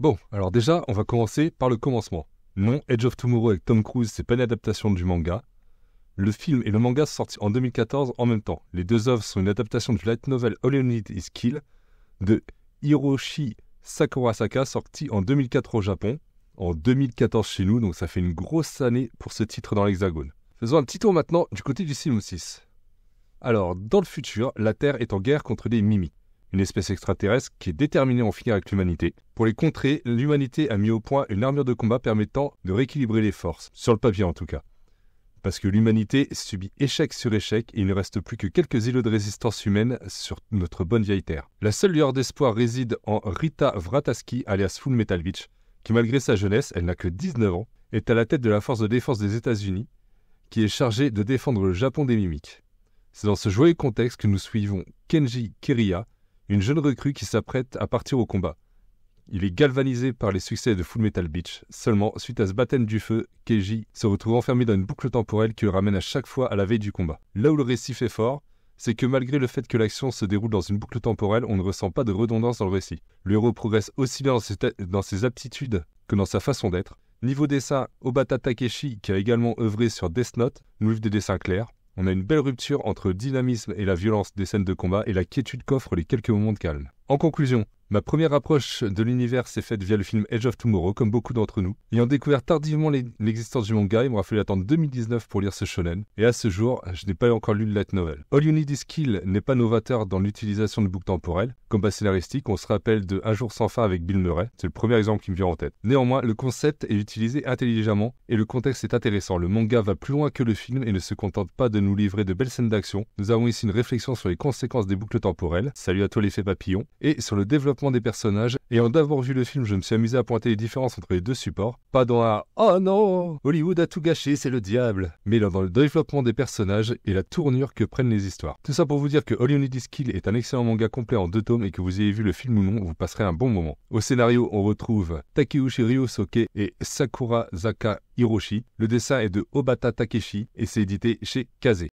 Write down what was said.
Bon, alors déjà, on va commencer par le commencement. Non, Edge of Tomorrow avec Tom Cruise, c'est pas une adaptation du manga. Le film et le manga sont sortis en 2014 en même temps. Les deux œuvres sont une adaptation du light novel All You Need Is Kill de Hiroshi Sakurasaka, sorti en 2004 au Japon, en 2014 chez nous, donc ça fait une grosse année pour ce titre dans l'Hexagone. Faisons un petit tour maintenant du côté du film 6. Alors, dans le futur, la Terre est en guerre contre des Mimics, une espèce extraterrestre qui est déterminée à en finir avec l'humanité. Pour les contrer, l'humanité a mis au point une armure de combat permettant de rééquilibrer les forces, sur le papier en tout cas. Parce que l'humanité subit échec sur échec et il ne reste plus que quelques îlots de résistance humaine sur notre bonne vieille Terre. La seule lueur d'espoir réside en Rita Vrataski, alias Full Metal Bitch, qui malgré sa jeunesse, elle n'a que 19 ans, est à la tête de la force de défense des États-Unis, qui est chargée de défendre le Japon des Mimics. C'est dans ce joyeux contexte que nous suivons Kenji Kiriya, une jeune recrue qui s'apprête à partir au combat. Il est galvanisé par les succès de Full Metal Bitch. Seulement, suite à ce baptême du feu, Kenji se retrouve enfermé dans une boucle temporelle qui le ramène à chaque fois à la veille du combat. Là où le récit fait fort, c'est que malgré le fait que l'action se déroule dans une boucle temporelle, on ne ressent pas de redondance dans le récit. Le héros progresse aussi bien dans ses aptitudes que dans sa façon d'être. Niveau dessin, Obata Takeshi, qui a également œuvré sur Death Note, nous livre des dessins clairs. On a une belle rupture entre le dynamisme et la violence des scènes de combat et la quiétude qu'offrent les quelques moments de calme. En conclusion, ma première approche de l'univers s'est faite via le film Edge of Tomorrow, comme beaucoup d'entre nous. Ayant découvert tardivement l'existence du manga, il m'aura fallu attendre 2019 pour lire ce shonen. Et à ce jour, je n'ai pas encore lu le light novel. All You Need Is Kill n'est pas novateur dans l'utilisation de boucles temporelles. Comme base scénaristique, on se rappelle de Un jour sans fin avec Bill Murray. C'est le premier exemple qui me vient en tête. Néanmoins, le concept est utilisé intelligemment et le contexte est intéressant. Le manga va plus loin que le film et ne se contente pas de nous livrer de belles scènes d'action. Nous avons ici une réflexion sur les conséquences des boucles temporelles. Salut à toi l'effet papillon. Et sur le développement des personnages. Ayant d'abord vu le film, je me suis amusé à pointer les différences entre les deux supports. Pas dans un « Oh non, Hollywood a tout gâché, c'est le diable !» mais dans le développement des personnages et la tournure que prennent les histoires. Tout ça pour vous dire que All You Need Is Kill est un excellent manga complet en 2 tomes et que vous ayez vu le film ou non, vous passerez un bon moment. Au scénario, on retrouve Takeuchi Ryosuke et Sakurazaka Hiroshi. Le dessin est de Obata Takeshi et c'est édité chez Kaze.